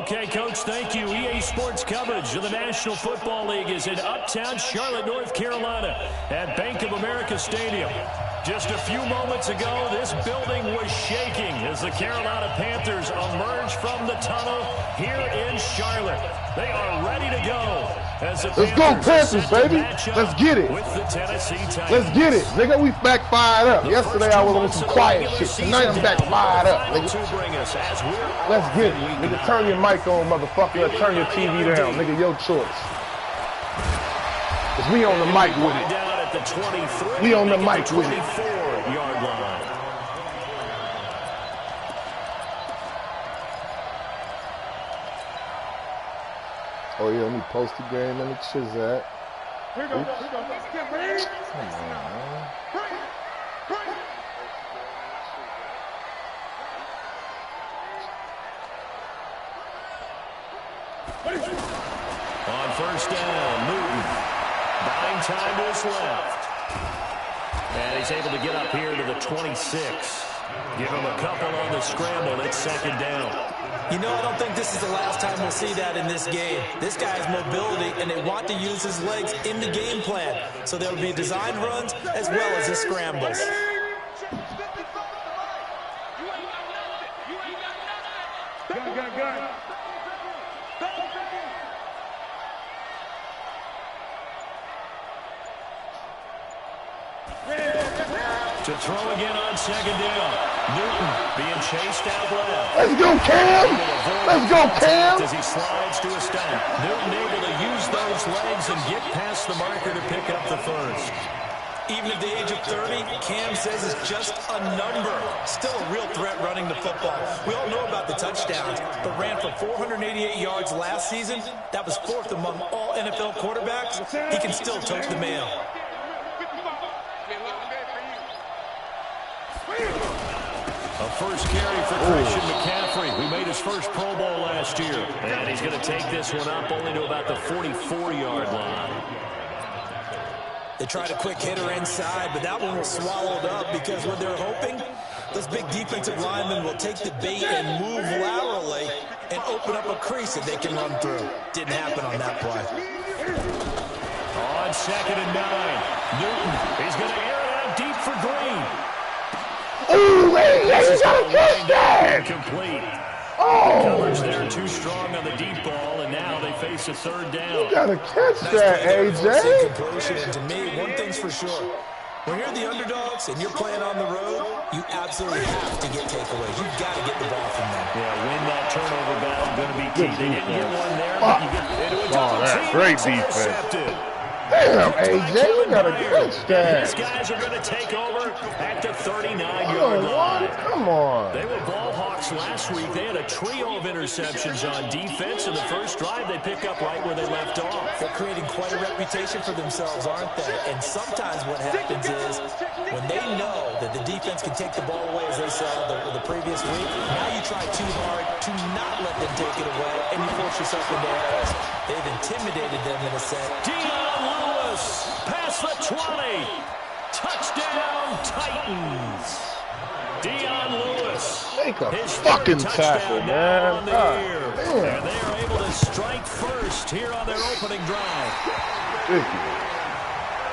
Okay, Coach, thank you. EA Sports coverage of the National Football League is in uptown Charlotte, North Carolina at Bank of America Stadium. Just a few moments ago, this building was shaking as the Carolina Panthers emerged from the tunnel here in Charlotte. They are ready to go. Let's go Panthers, baby. Let's get it. Let's get it. Nigga, we back fired up. Yesterday I was on some quiet shit. Tonight I'm back fired up, nigga. Let's get it. Nigga, turn your mic on, motherfucker. Or turn your TV down. Nigga, your choice. Cause we on the mic with it. We on the mic with it. Oh yeah, let me post the game in the Chizat. Here we go. Come on, man. On first down, Newton. Buying time to his left. And he's able to get up here to the 26. Give him a couple on the scramble. It's second down. You know, I don't think this is the last time we'll see that in this game. This guy has mobility, and they want to use his legs in the game plan. So there will be design runs as well as his scrambles. To throw again on second down. Newton being chased out left. Let's go, Cam! Let's go, Cam! As he slides to a stop. Newton able to use those legs and get past the marker to pick up the first. Even at the age of 30, Cam says it's just a number. Still a real threat running the football. We all know about the touchdowns, but ran for 488 yards last season. That was fourth among all NFL quarterbacks. He can still tote the mail. A first carry for Christian McCaffrey, who made his first Pro Bowl last year. And he's going to take this one up only to about the 44-yard line. They tried a quick hitter inside, but that one was swallowed up because what they're hoping, those big defensive linemen will take the bait and move laterally and open up a crease that they can run through. Didn't happen on that play. On second and 9, Newton, he's going to air it out deep for Green. Ooh, hey, you gotta catch that! Complete. Oh! Coverage there too strong on the deep ball, and now they face a third down. You gotta catch that, AJ. To me, one thing's for sure. When you're the underdogs and you're playing on the road, you absolutely have to get takeaways. You've got to get the ball from them. Yeah, win that turnover battle, going to be key. They didn't get one there, but you get into a double team. Great defense. Damn, AJ, you gotta catch that. These guys are going to take over at the 39-yard line. Come on. They were ball hawks last week. They had a trio of interceptions on defense. In the first drive, they pick up right where they left off. They're creating quite a reputation for themselves, aren't they? And sometimes what happens is when they know that the defense can take the ball away, as they saw the previous week, now you try too hard to not let them take it away, and you force yourself into errors. They've intimidated them in a sense. Past the 20. Touchdown, Titans. Dion Lewis. Make a fucking tackle, man. And they are able to strike first here on their opening drive.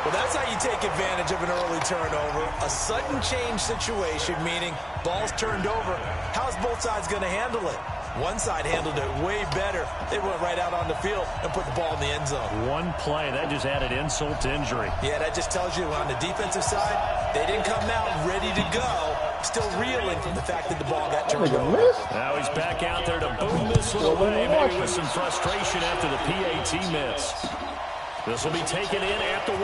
Well, that's how you take advantage of an early turnover. A sudden change situation, meaning ball's turned over. How's both sides going to handle it? One side handled it way better. They went right out on the field and put the ball in the end zone. One play, that just added insult to injury. Yeah, that just tells you on the defensive side, they didn't come out ready to go. Still reeling from the fact that the ball got turned over. Now he's back out there to boom this one away, maybe with some frustration after the PAT miss. This will be taken in at the 1.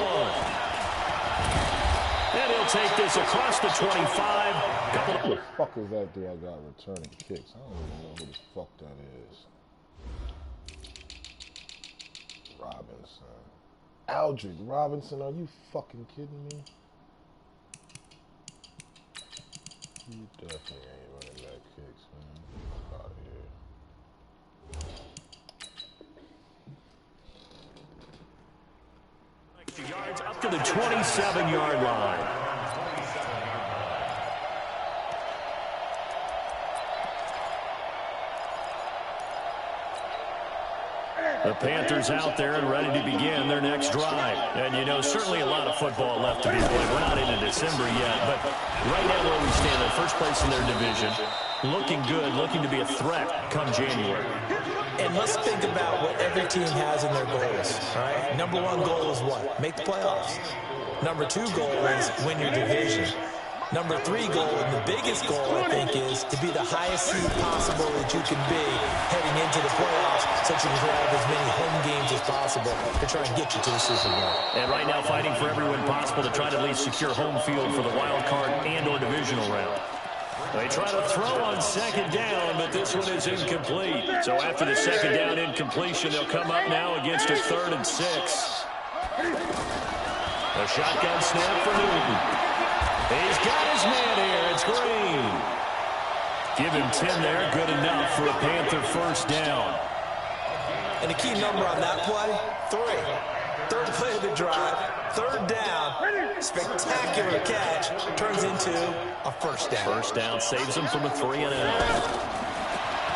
And he'll take this across the 25. Who the fuck is that dude I got returning kicks? I don't even know who the fuck that is. Robinson. Aldridge Robinson, are you fucking kidding me? You definitely ain't running that kicks, man. Get out of here. Yards up to the 27-yard line. The Panthers out there and ready to begin their next drive. And, you know, certainly a lot of football left to be played. We're not into December yet, but right now where we stand, in first place in their division, looking good, looking to be a threat come January. And let's think about what every team has in their goals, right? Number one goal is what? Make the playoffs. Number two goal is win your division. Number three goal, and the biggest goal, I think, is to be the highest seed possible that you can be heading into the playoffs so that you can have as many home games as possible to try and get you to the Super Bowl. And right now fighting for every win possible to try to at least secure home field for the wild card and or divisional round. They try to throw on second down, but this one is incomplete. So after the second down incompletion, they'll come up now against a 3rd and 6. A shotgun snap for Newton. He's got his man here. It's Green. Give him 10 there. Good enough for a Panther first down. And the key number on that play, 3. Third play of the drive, 3rd down. Spectacular catch. Turns into a first down. First down saves him from a 3-and-out.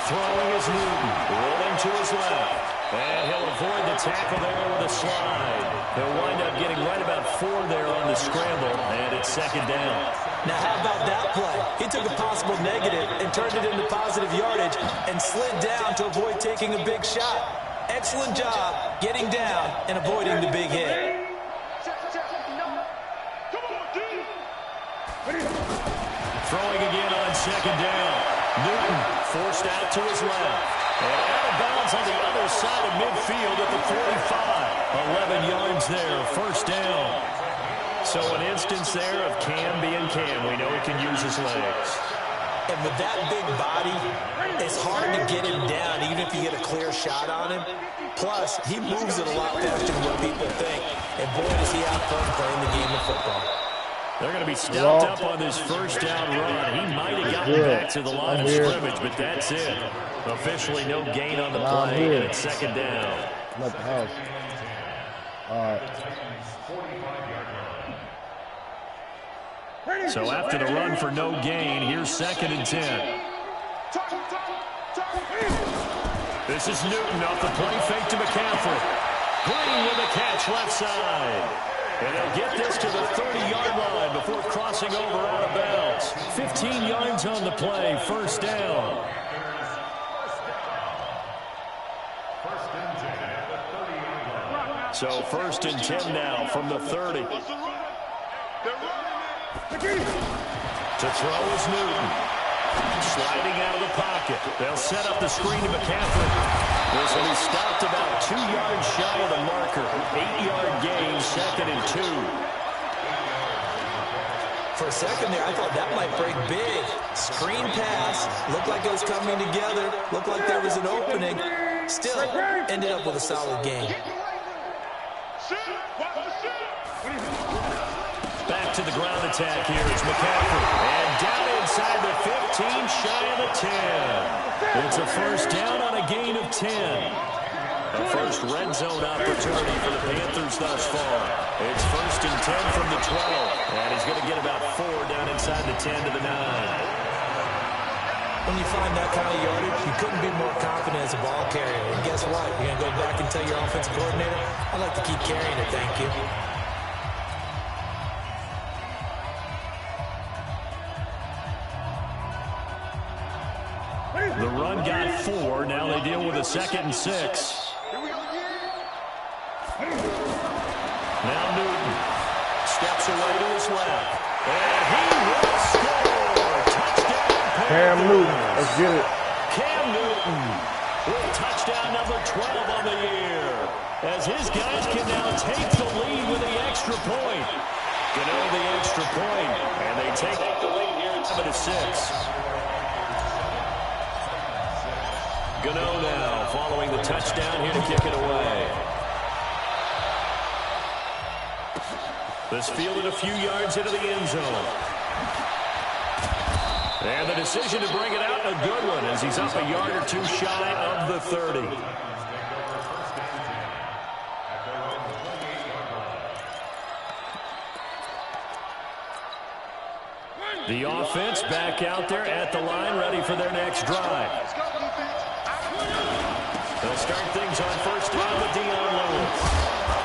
Throwing is Newton. Rolling to his left. And he'll avoid the tackle there with a slide. He'll wind up getting right about 4 there on the scramble, and it's 2nd down. Now, how about that play? He took a possible negative and turned it into positive yardage and slid down to avoid taking a big shot. Excellent job getting down and avoiding the big hit. Throwing again on 2nd down. Newton forced out to his left. And out of bounds on the other side of midfield at the 45. 11 yards there, first down. So an instance there of Cam being Cam. We know he can use his legs. And with that big body, it's hard to get him down, even if you get a clear shot on him. Plus, he moves it a lot faster than what people think. And boy, does he have fun playing the game of football. They're going to be stopped up on this first down run. He might have gotten back to the line of scrimmage, but that's it. Officially no gain on the play, and it's 2nd down. I'm at the house. All right. So after the run for no gain, here's 2nd and 10. This is Newton off the play fake to McCaffrey. Green with a catch left side. And they'll get this to the 30-yard line before crossing over out of bounds. 15 yards on the play, first down. So 1st and 10 now from the 30. To throw is Newton. Sliding out of the pocket. They'll set up the screen to McCaffrey. This will be stopped about 2 yards shy of the marker. 8-yard gain, 2nd and 2. For a second there, I thought that might break big. Screen pass. Looked like it was coming together. Looked like there was an opening. Still, ended up with a solid gain. Back to the ground attack here. It's McCaffrey. And down inside the 15, shy of the 10. It's a first down on a gain of 10. The first red zone opportunity for the Panthers thus far. It's 1st and 10 from the 12. And he's going to get about 4 down inside the 10 to the 9. When you find that kind of yardage, you couldn't be more confident as a ball carrier. And guess what? You're going to go back and tell your offensive coordinator, I'd like to keep carrying it, thank you. The run got 4. Now they deal with a 2nd and 6. Now Newton steps away to his left. And he will score. Touchdown. Cam Newton. Let's get it. Cam Newton with touchdown number 12 on the year. As his guys can now take the lead with the extra point. Gano the extra point. And they take the lead here at 7-6. Gano now following the touchdown here to kick it away. This fielded a few yards into the end zone. And the decision to bring it out, a good one, as he's up a yard or 2 shy of the 30. The offense back out there at the line, ready for their next drive. They'll They'll start things on first down with Dion Lewis.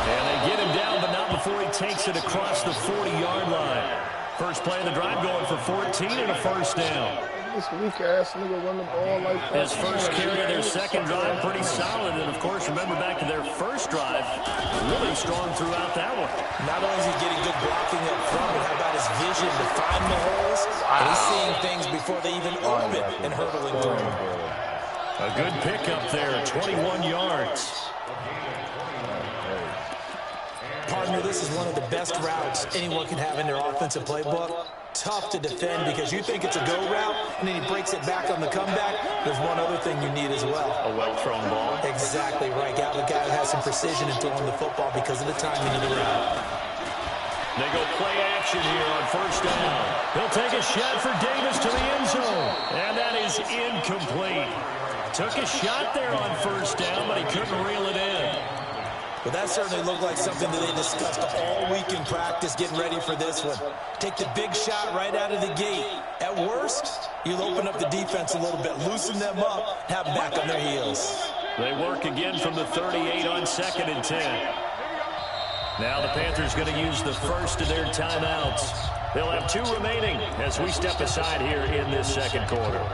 And they get him down, but not before he takes it across the 40-yard line. First play of the drive going for 14 and a first down. This weak-ass nigga run the ball like that. His first carry of their second drive, pretty solid. And, of course, remember back to their first drive, really strong throughout that one. Not only is he getting good blocking up front, but how about his vision to find the holes? Wow. And he's seeing things before they even open and hurdling through. A good pickup there, 21 yards. Partner, this is one of the best routes anyone can have in their offensive playbook. Tough to defend because you think it's a go route, and then he breaks it back on the comeback. There's one other thing you need as well. A well-thrown ball. Exactly right. Got a guy who has some precision in throwing the football because of the timing of the route. They go play action here on first down. He'll take a shot for Davis to the end zone. And that is incomplete. Took a shot there on first down, but he couldn't reel it in. Well, that certainly looked like something that they discussed all week in practice, getting ready for this one. Take the big shot right out of the gate. At worst, you'll open up the defense a little bit, loosen them up, have them back on their heels. They work again from the 38 on 2nd and 10. Now the Panthers going to use the first of their timeouts. They'll have 2 remaining as we step aside here in this second quarter.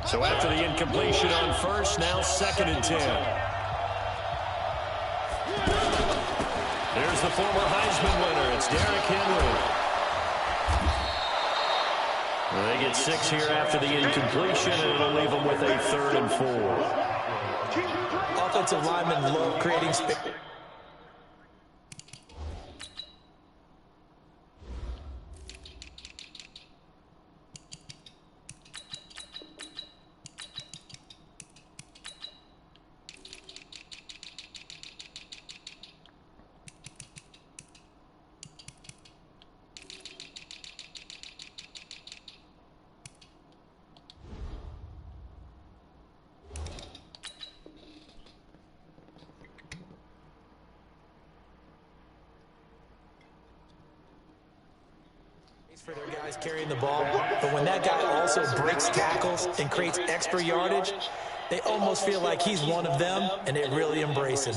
So after the incompletion on first, now 2nd and 10. There's the former Heisman winner. It's Derrick Henry. They get 6 here after the incompletion, and it'll leave them with a 3rd and 4. Offensive linemen love creating space. For their guys carrying the ball, but when that guy also breaks tackles and creates extra yardage, they almost feel like he's one of them, and they really embrace him.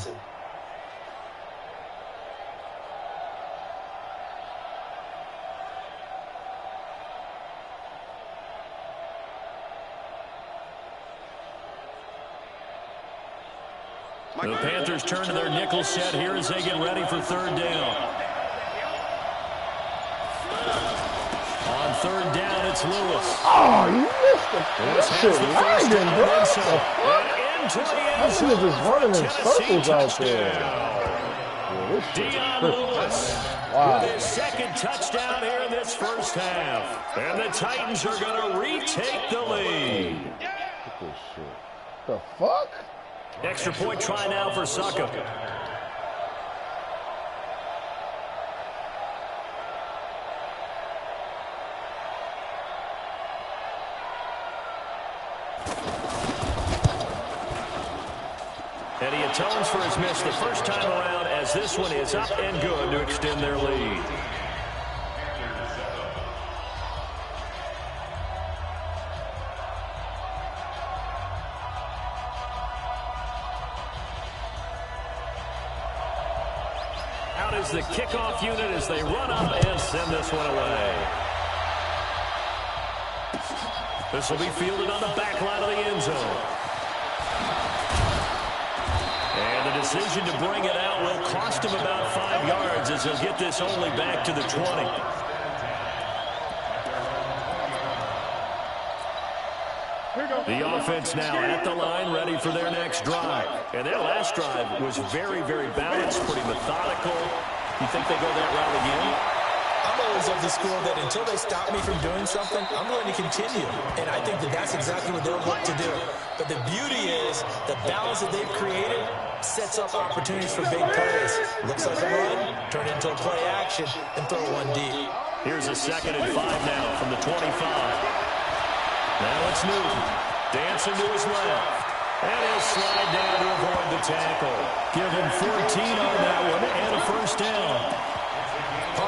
The Panthers turn to their nickel set here as they get ready for 3rd down. On 3rd down, it's Lewis. Oh, you missed it. That shit riding, bro. That shit is just running in circles out there. Dion Lewis with his 2nd touchdown here in this first half. And the Titans are going to retake the lead. Look at this shit. The fuck? Extra point try now for Suckup. And he atones for his miss the first time around as this one is up and good to extend their lead. Out is the kickoff unit as they run up and send this one away. This will be fielded on the back line of the end zone. And the decision to bring it out will cost him about 5 yards as he'll get this only back to the 20. The offense now at the line, ready for their next drive. And their last drive was very, very balanced, pretty methodical. You think they go that route again? I'm always of the school that until they stop me from doing something, I'm going to continue. And I think that that's exactly what they'll look to do. But the beauty is the balance that they've created sets up opportunities for big plays. Looks like a run, turn it into a play action, and throw one deep. Here's a 2nd and 5 now from the 25. Now it's Newton. Dancing to his left. And he'll slide down to avoid the tackle. Give him 14 on that one and a first down.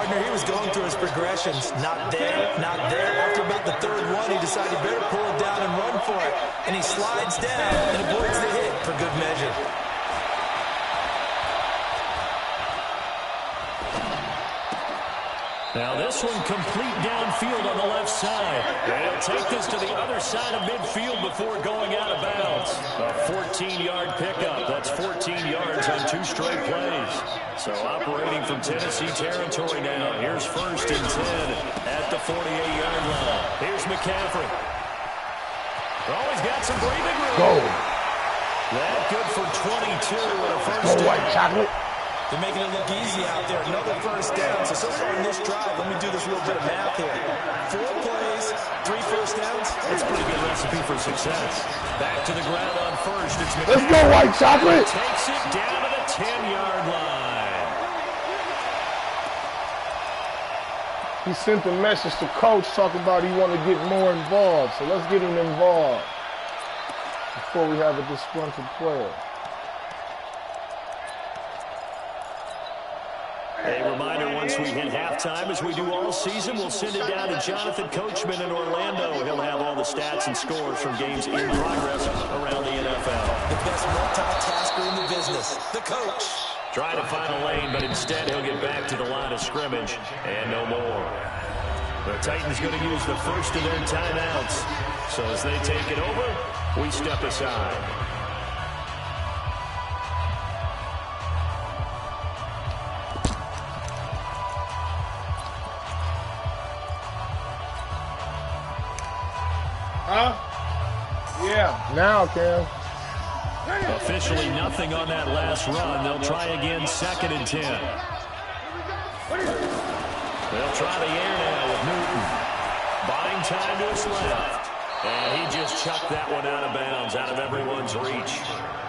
partner, he was going through his progressions. Not there, not there. After about the third one, he decided he better pull it down and run for it. And he slides down and avoids the hit for good measure. Now this one complete downfield on the left side. And he'll take this to the other side of midfield before going out of bounds. A 14-yard pickup. That's 14 yards on 2 straight plays. So operating from Tennessee territory now. Here's 1st and 10 at the 48-yard line. Here's McCaffrey. Oh, he's got some breathing room. Go. That good for 22 and a first Go, down. white chocolate. They're making it look easy out there. Another first down. So far in this drive, let me do this little bit of math here. 4 plays, 3 first downs. That's a pretty good recipe for success. Back to the ground on first. It's McCaffrey. Let's go, white chocolate. Takes it down to the 10-yard line. He sent a message to coach talking about he want to get more involved. So let's get him involved before we have a disgruntled player. A reminder, once we hit halftime, as we do all season, we'll send it down to Jonathan Coachman in Orlando. He'll have all the stats and scores from games in progress around the NFL. The best multitasker in the business, the coach. Trying to find a lane, but instead he'll get back to the line of scrimmage and no more. The Titans going to use the first of their timeouts. So as they take it over, we step aside. Yeah, now, Cam. Officially nothing on that last run. They'll try again, 2nd and 10. They'll try the air now with Newton. Buying time to his left. And he just chucked that one out of bounds, out of everyone's reach.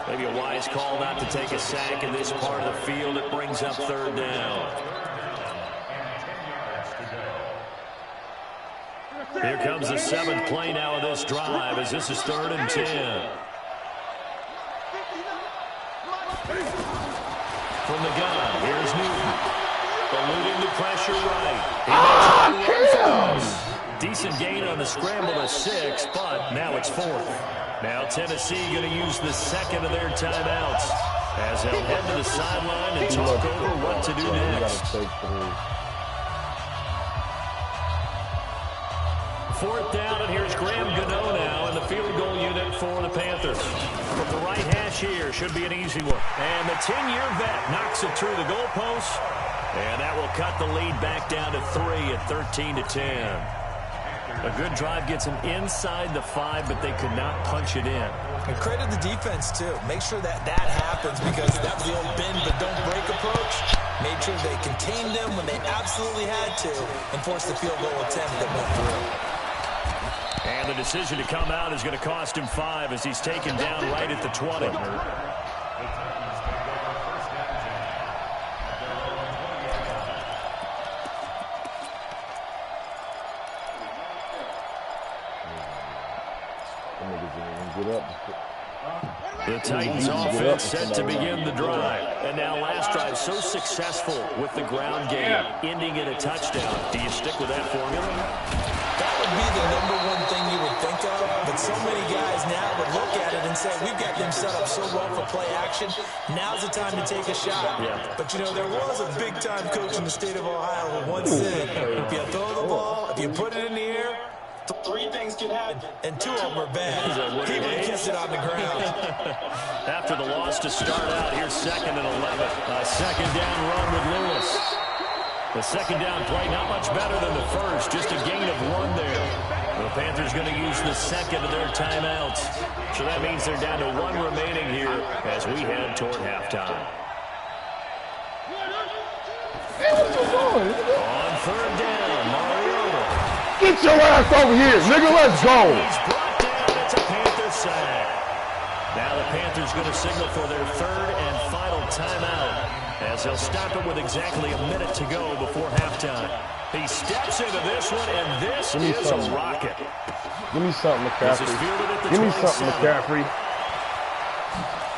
Maybe a wise call not to take a sack in this part of the field. It brings up 3rd down. Here comes the 7th play now of this drive as this is 3rd and 10. From the gun, here's Newton. Eluding the pressure right. Decent gain on the scramble to 6, but now it's 4th. Now Tennessee going to use the 2nd of their timeouts as they'll head to the sideline and talk over what to do next. 4th down, and here's Graham Gano now in the field goal unit for the Panthers. From the right hash here, should be an easy one. And the 10-year vet knocks it through the goalpost, and that will cut the lead back down to 3 at 13-10. A good drive gets them inside the 5, but they could not punch it in. And credit the defense, too. Make sure that happens because that was the old bend but don't break approach. Made sure they contained them when they absolutely had to and forced the field goal attempt that went through. And the decision to come out is going to cost him 5 as he's taken down right at the 20. The Titans offense set to begin the drive. And now last drive so successful with the ground game, ending in a touchdown. Do you stick with that formula? That would be the #1 thing you would think of, but so many guys now would look at it and say, we've got them set up so well for play action, now's the time to take a shot. Yeah. But, you know, there was a big-time coach in the state of Ohio who once said, if you throw the ball, if you put it in the air, 3 things can happen, and 2 of them are bad. He would kiss it on the ground. After the loss to start out, here's 2nd and 11. A 2nd down run with Lewis. The 2nd down play, not much better than the first, just a gain of 1 there. The Panthers going to use the 2nd of their timeouts. So that means they're down to 1 remaining here as we head toward halftime. Hey, what you doing? On 3rd down, Mariota. Get your ass over here, nigga. Let's go. He's brought down. It's a Panther sack. Now the Panthers going to signal for their 3rd and final timeout as they'll stop it with exactly a minute to go before halftime. He steps into this one, and this is a rocket. Give me something, McCaffrey. Give me something, McCaffrey.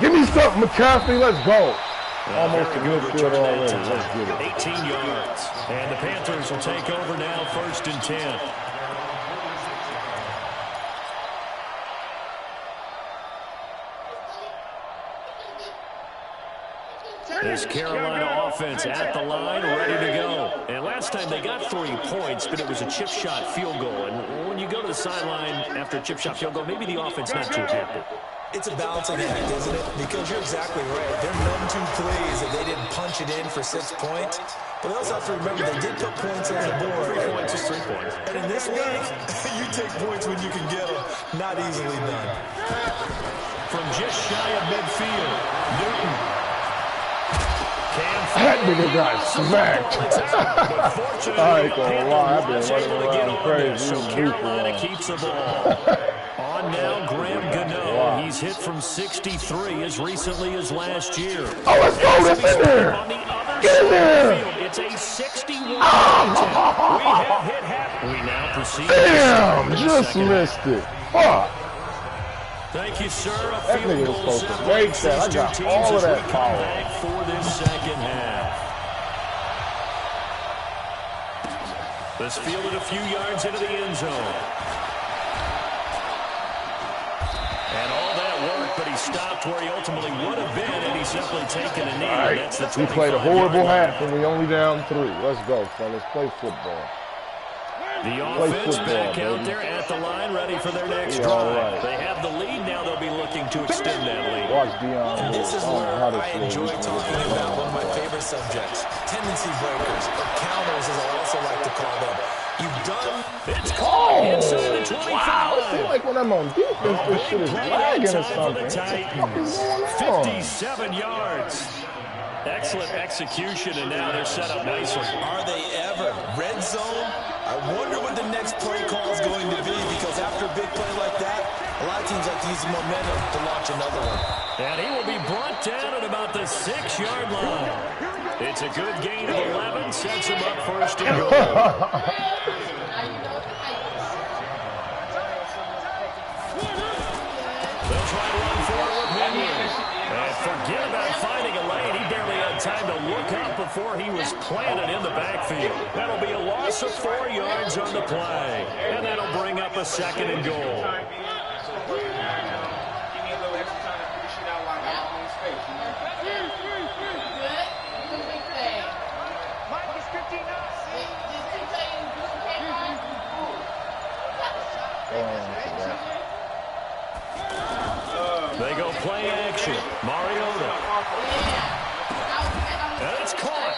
Give me something, McCaffrey. Let's go. Almost a midfield already. Let's get it. 18 yards. And the Panthers will take over now, 1st and 10. This Carolina offense at the line, ready to go. And last time they got 3 points, but it was a chip shot field goal. And when you go to the sideline after a chip shot field goal, maybe the offense not too happy. It's a balancing act, isn't it? Because you're exactly right. They're none too pleased that they didn't punch it in for 6 points. But they also have to remember they did put points on the board. 3 points is 3 points. And in this league, you take points when you can get them. Not easily done. From just shy of midfield, Newton. That nigga got smacked. I ain't gonna lie, I've been running around crazy. So Carolina keeps the ball. On now, Graham Gano. He's hit from 63 as recently as last year. Oh, let's go. That's in there. On the other Get in there. field, it's a 61. We have hit half. We now proceed. Damn, just missed it. Fuck. Thank you, sir. That nigga was supposed to make that. I got all of that power. Back for this second half. This fielded a few yards into the end zone. And all that work, but he stopped where he ultimately would have been, and he's simply taken a knee. All right. That's the We played a horrible 25-yard half, and we only down 3. Let's go, fellas. Play football. The offense back out there at the line, ready for their next drive. Right. They have the lead now. They'll be looking to extend that lead. Watch Deion. And this is where I enjoy talking about one of my favorite subjects, tendency breakers, or counters as I also like to call them. You've done. It's caught inside the 25. Wow, it seems like when I'm on defense, this shit is lagging or something. What is going on? 57 yards. Excellent execution, and now they're set up nicely. Are they ever? Red zone? I wonder what the next play call is going to be, because after a big play like that, a lot of teams like to use the momentum to launch another one. And he will be brought down at about the 6-yard line. It's a good gain of 11, sets him up 1st and goal. They'll try to run forward with Henry. And forget about finding a lane. He barely had time to look up before he was planted in the backfield. That'll be a loss of 4 yards on the play. And that'll bring up a 2nd and goal. They go play action. Mariota. And it's caught.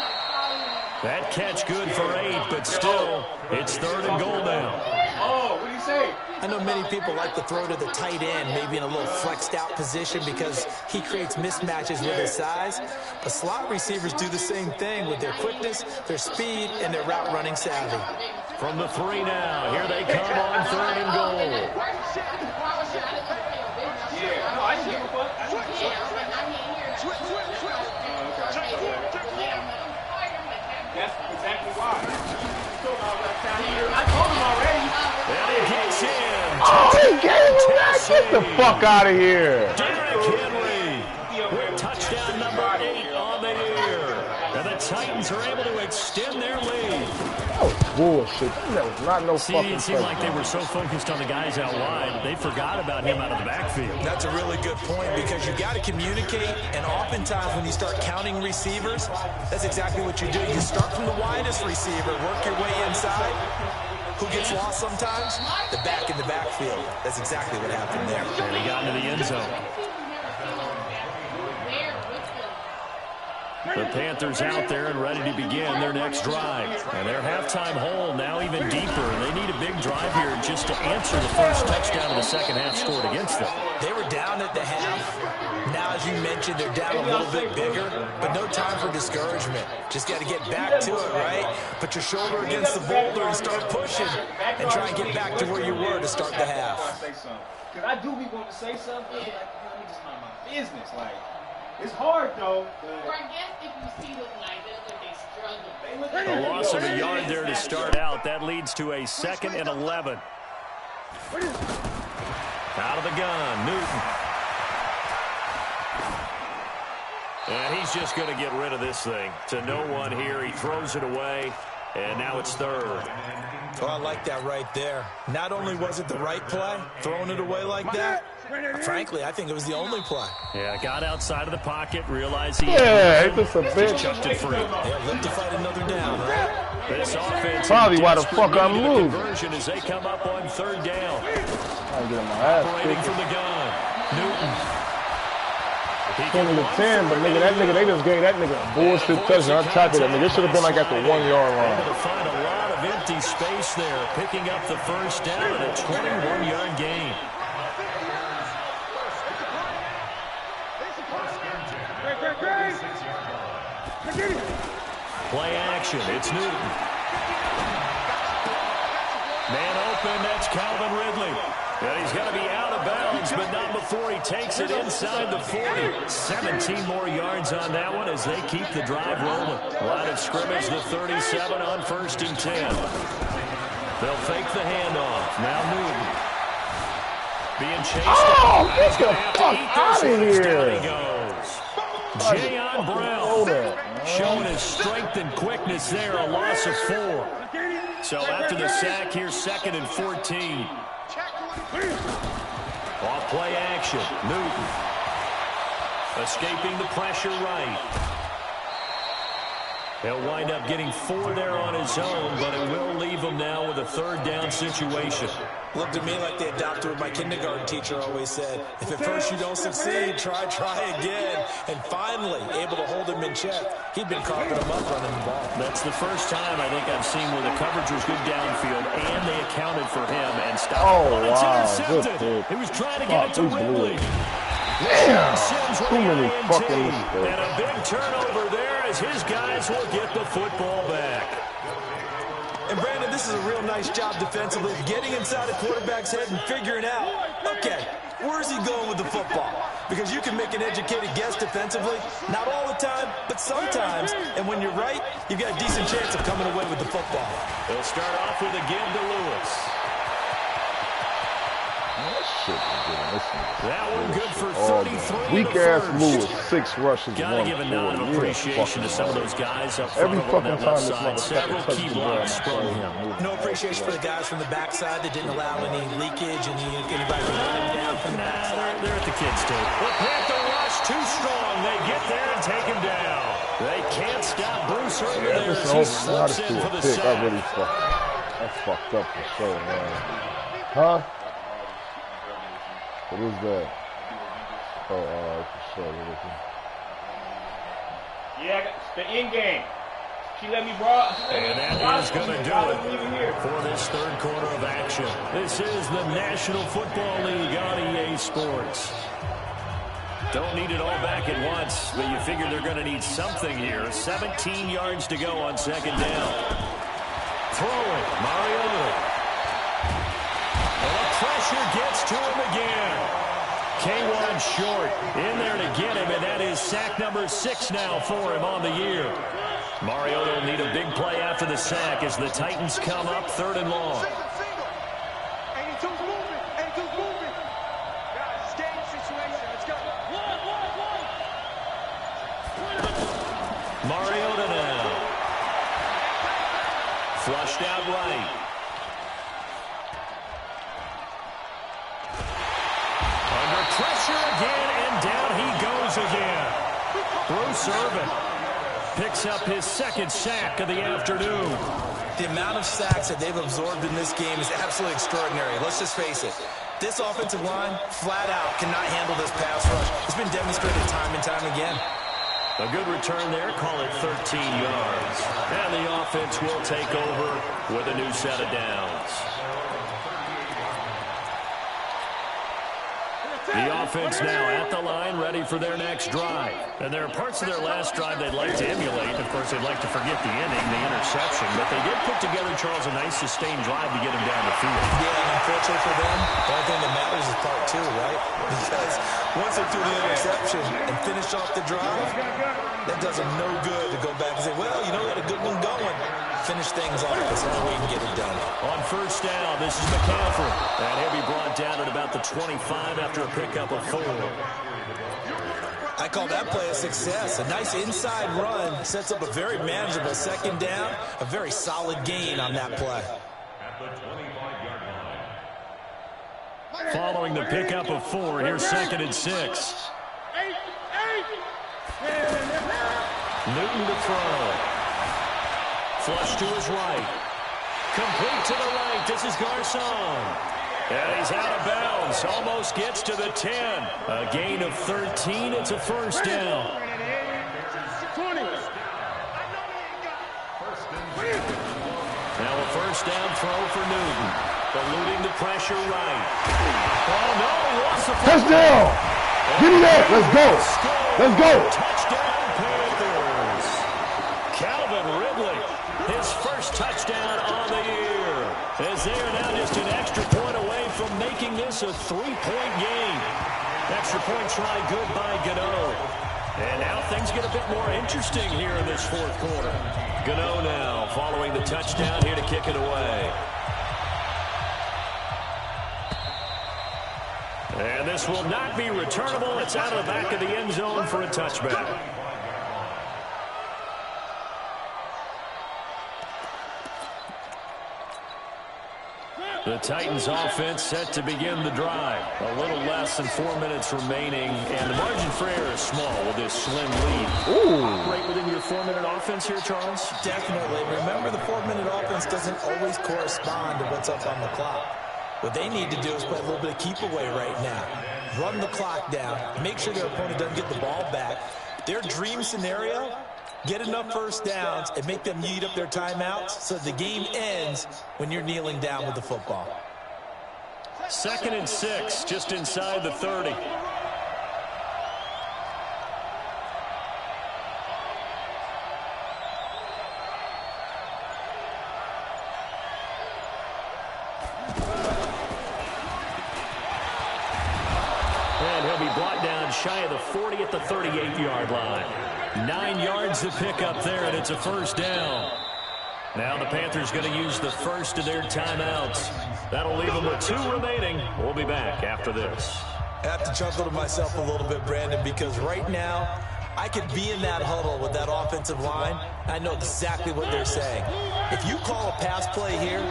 That catch good for 8, but still, it's 3rd and goal now. Oh, what do you say? I know many people like to throw to the tight end, maybe in a little flexed out position because he creates mismatches with his size. But slot receivers do the same thing with their quickness, their speed, and their route running savvy. From the 3 now, here they come on 3rd and goal. Yeah, no, I didn't give a fuck. That's exactly why. I told him already. And he gets in. Oh, he gave me that. Get the fuck out of here. Derrick Henry with touchdown number 8 on the year. And the Titans are able to extend their lead. That was bullshit. That was not no fucking It seemed like they were so focused on the guys out wide, they forgot about him out of the backfield. That's a really good point, because you got to communicate, and oftentimes when you start counting receivers, that's exactly what you do. You start from the widest receiver, work your way inside. Who gets lost sometimes? The back in the backfield. That's exactly what happened there. And he got into the end zone. The Panthers out there and ready to begin their next drive. And their halftime hole now even deeper. And they need a big drive here just to answer the first touchdown of the second half scored against them. They were down at the half. Now, as you mentioned, they're down a little bit bigger, but no time for discouragement. Just got to get back to it, right? Put your shoulder against the boulder and start pushing and try and get back to where you were to start the half. Because I do be wanting to say something, but let me just mind my business. Like, it's hard, though. Or I guess if you see them like that, they struggle. A loss of a yard there to start out. That leads to a 2nd and 11. Out of the gun, Newton. And he's just going to get rid of this thing. To no one here. He throws it away. And now it's third. Oh, I like that right there. Not only was it the right play, throwing it away like that, frankly, I think it was the only play. Yeah, got outside of the pocket, realized he had it's a bitch. Chucked it free. Yeah, live to fight another down, right? This offense probably why the fuck I'm losing. Conversion as they come up on third down. I'm getting my ass Operating from the gun. Newton. 20 to 10, but nigga, that nigga, they just gave that nigga a bullshit touchdown. I tried to that nigga. It should have been like at the 1 yard line. Able to find a lot of empty space there, picking up the first down and a 21-yard gain. Play action. It's Newton. Man open. That's Calvin Ridley. And he's got to be out of bounds, but not before he takes it inside the 40. 17 more yards on that one as they keep the drive rolling. Line of scrimmage, the 37 on 1st and 10. They'll fake the handoff. Now Newton. Being chased. Oh, get the fuck out of here. Down he goes. Jayon Brown showing his strength and quickness there, a loss of 4. So after the sack, here's 2nd and 14. Off play action, Newton. Escaping the pressure right. He'll wind up getting 4 there on his own, but it will leave him now with a 3rd down situation. Looked to me like they adopted what my kindergarten teacher always said. If at first you don't succeed, try again. And finally, able to hold him in check. He'd been coughing him up running the ball. That's the first time I think I've seen where the coverage was good downfield and they accounted for him and stopped. Oh, wow. Good. He was trying to get it to Ridley. Damn. Too many fucking mistakes. And a big turnover there as his guys will get the football back. And Brandon, this is a real nice job defensively, getting inside the quarterback's head and figuring out, okay, where's he going with the football? Because you can make an educated guess defensively, not all the time, but sometimes. And when you're right, you've got a decent chance of coming away with the football. They'll start off with a give to Lewis. That one good for 33. Weak-ass Lewis, 6 rushes, Gotta give a nod of appreciation to some of those guys up front on that left side. Several key blocks from him. No appreciation for the guys from the backside that didn't allow any leakage, anybody running down from the backside. They're at the kids' table. The Panther rush too strong. They get there and take him down. They can't stop Bruce over there as he slips in for the sack. That's fucked up for sure, man. Huh? What is that? Oh, for sure. Yeah, the end game. She let me borrow. And that is going to do it for this 3rd quarter of action. This is the National Football League on EA Sports. Don't need it all back at once, but you figure they're going to need something here. 17 yards to go on 2nd down. Throwing, Mariota. And the pressure gets to him again. K1 short in there to get him, and that is sack number 6 now for him on the year. Mariota will need a big play after the sack as the Titans come up 3rd and long. Mariota now. Flushed out right. Pressure again, and down he goes again. Bruce Irvin picks up his 2nd sack of the afternoon. The amount of sacks that they've absorbed in this game is absolutely extraordinary. Let's just face it. This offensive line, flat out, cannot handle this pass rush. It's been demonstrated time and time again. A good return there, call it 13 yards. And the offense will take over with a new set of downs. The offense now at the line, ready for their next drive. And there are parts of their last drive they'd like to emulate. Of course, they'd like to forget the inning, the interception. But they did put together, Charles, a nice sustained drive to get him down the field. Yeah, and unfortunately for them, the only thing that matters is part 2, right? Because once they threw the interception and finished off the drive, that does them no good to go back and say, well, you know, we had a good one going. Finish things off. That's the only way you can get it done. On 1st down, this is McCaffrey. And he'll be brought down at about the 25 after a pickup of 4. I call that play a success. A nice inside run sets up a very manageable second down, a very solid gain on that play. Following the pickup of 4, here's 2nd and 6. Newton to throw. Flush to his right. Complete to the right. This is Garcon. And he's out of bounds. Almost gets to the 10. A gain of 13. It's a first down. Now a first down throw for Newton. Eluding the pressure right. Oh, no. Lost the touchdown. Give me that. Let's go. Let's go. Touchdown, Panthers. Calvin Ridley. His first touchdown on the year. As they are now just an extra point away from making this a 3-point game. Extra point try good by Gano. And now things get a bit more interesting here in this fourth quarter. Gano now following the touchdown here to kick it away. And this will not be returnable. It's out of the back of the end zone for a touchback. The Titans offense set to begin the drive. A little less than 4 minutes remaining, and the margin for error is small with this slim lead. Ooh. Operate within your 4-minute offense here, Charles? Definitely. Remember, the 4-minute offense doesn't always correspond to what's up on the clock. What they need to do is play a little bit of keep away right now. Run the clock down. Make sure their opponent doesn't get the ball back. Their dream scenario, get enough first downs and make them eat up their timeouts so the game ends when you're kneeling down with the football. 2nd and 6, just inside the 30. And he'll be brought down shy of the 40 at the 38-yard line. 9 yards to pick up there, and it's a first down. Now the Panthers going to use the first of their timeouts. That'll leave them with 2 remaining. We'll be back after this. I have to chuckle to myself a little bit, Brandon, because right now I could be in that huddle with that offensive line. I know exactly what they're saying. If you call a pass play here,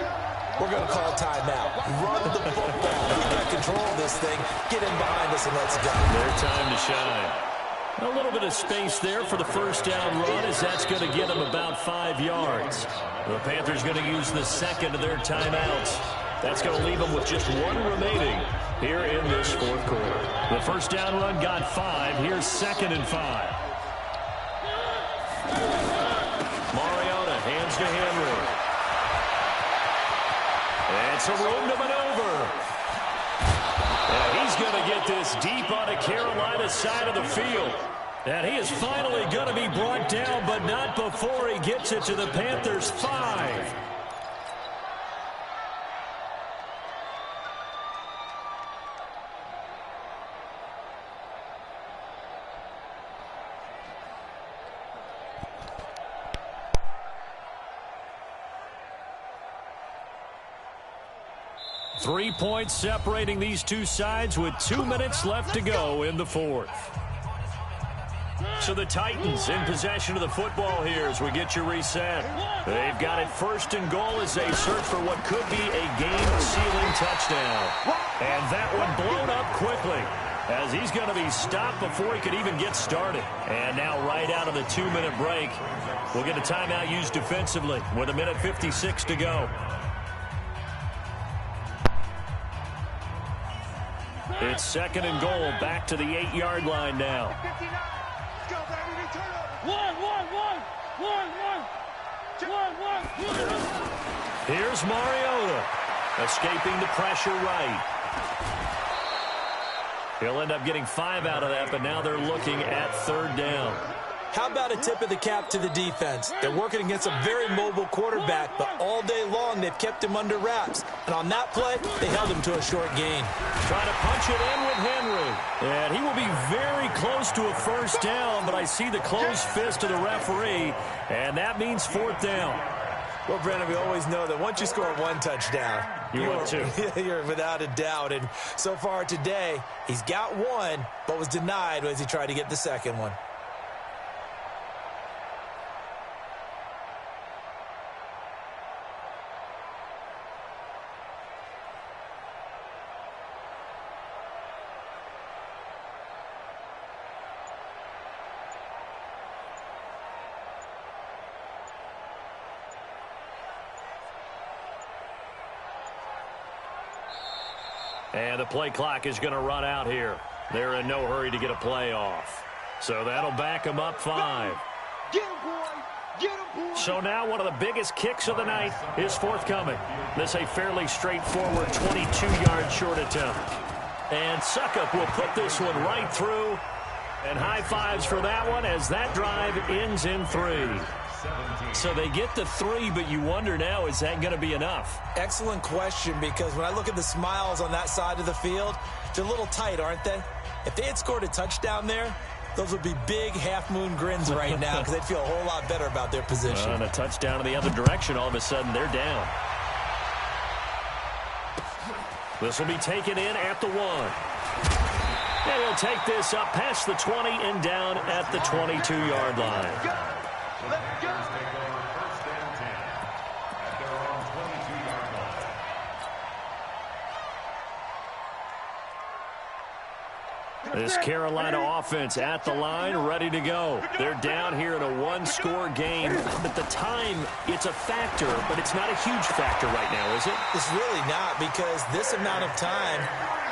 we're going to call timeout. Run the football. We got control of this thing. Get in behind us and let's go. Their time to shine. A little bit of space there for the first down run, as that's going to get them about 5 yards. The Panthers going to use the second of their timeouts. That's going to leave them with just 1 remaining here in this fourth quarter. The first down run got 5. Here's 2nd and 5. Mariota hands to Henry. And some room to maneuver. And he's going to get this deep on the Carolina side of the field. And he is finally going to be brought down, but not before he gets it to the Panthers' 5. Three points separating these two sides with 2 minutes left to go in the fourth. So the Titans in possession of the football here as we get you reset. They've got it 1st and goal as they search for what could be a game-sealing touchdown. And that one blown up quickly as he's going to be stopped before he could even get started. And now right out of the 2-minute break, we'll get a timeout used defensively with 1:56 to go. It's 2nd and goal, back to the 8-yard line now. Here's Mariota, escaping the pressure right. He'll end up getting 5 out of that, but now they're looking at 3rd down. How about a tip of the cap to the defense? They're working against a very mobile quarterback, but all day long they've kept him under wraps. And on that play, they held him to a short gain. Trying to punch it in with Henry. And he will be very close to a first down, but I see the closed fist of the referee, and that means 4th down. Well, Brandon, we always know that once you score one touchdown, you're without a doubt. And so far today, he's got one, but was denied as he tried to get the second one. And the play clock is going to run out here. They're in no hurry to get a play off. So that'll back them up 5. Get him, boy. Get him, boy. So now one of the biggest kicks of the night is forthcoming. This a fairly straightforward 22-yard short attempt. And Suckup will put this one right through. And high fives for that one as that drive ends in 3. So they get the 3, but you wonder now, is that going to be enough? Excellent question, because when I look at the smiles on that side of the field, they're a little tight, aren't they? If they had scored a touchdown there, those would be big half-moon grins right now because they'd feel a whole lot better about their position. And a touchdown in the other direction, all of a sudden they're down. This will be taken in at the 1. And he'll take this up past the 20 and down at the 22-yard line. Let's go. This Carolina offense at the line, ready to go. They're down here in a one-score game. At the time, it's a factor, but it's not a huge factor right now, is it? It's really not, because this amount of time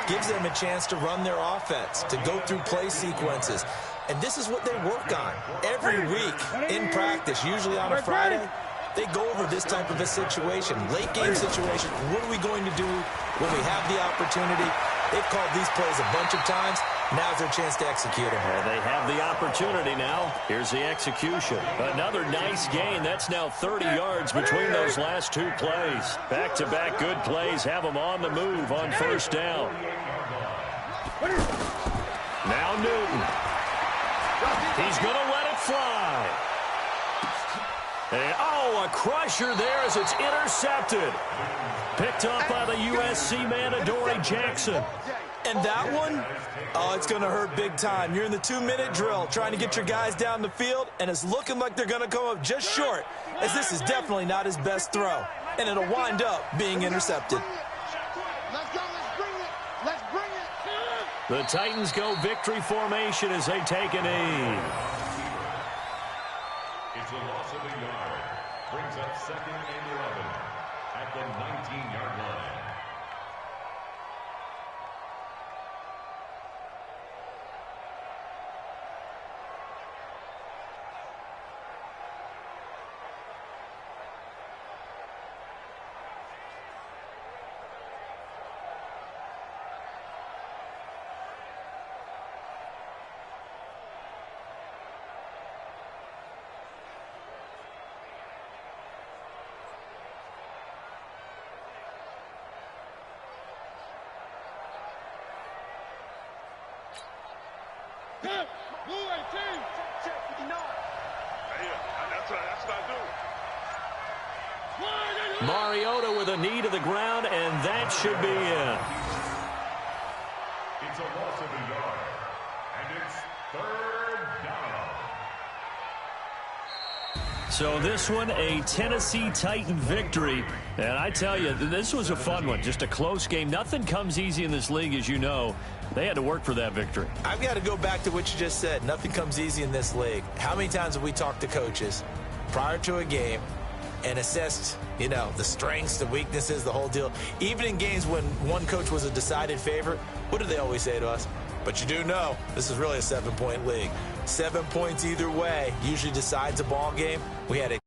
gives them a chance to run their offense, to go through play sequences. And this is what they work on every week in practice, usually on a Friday. They go over this type of a situation, late game situation. What are we going to do when we have the opportunity? They've called these plays a bunch of times. Now's their chance to execute them. And they have the opportunity now. Here's the execution. Another nice gain. That's now 30 yards between those last 2 plays. Back-to-back good plays have them on the move on first down. Now Newton. He's going to let it fly. And, oh, a crusher there as it's intercepted. Picked up by the USC man, Adoree Jackson. And that one, oh, it's going to hurt big time. You're in the 2-minute drill trying to get your guys down the field, and it's looking like they're going to come up just short, as this is definitely not his best throw. And it'll wind up being intercepted. Let's go. Let's bring it. Let's bring it. The Titans go victory formation as they take a knee. It's a loss of a yard. Brings up 2nd and 11 at the 19-yard line. Mariota with a knee to the ground, and that should be in. It's a loss of a yard, and it's 3rd down. So this one, a Tennessee Titan victory. And I tell you, this was a fun one, just a close game. Nothing comes easy in this league, as you know. They had to work for that victory. I've got to go back to what you just said. Nothing comes easy in this league. How many times have we talked to coaches prior to a game and assessed, you know, the strengths, the weaknesses, the whole deal? Even in games when one coach was a decided favorite, what do they always say to us? But you do know this is really a 7-point league. 7 points either way usually decides a ball game. We had a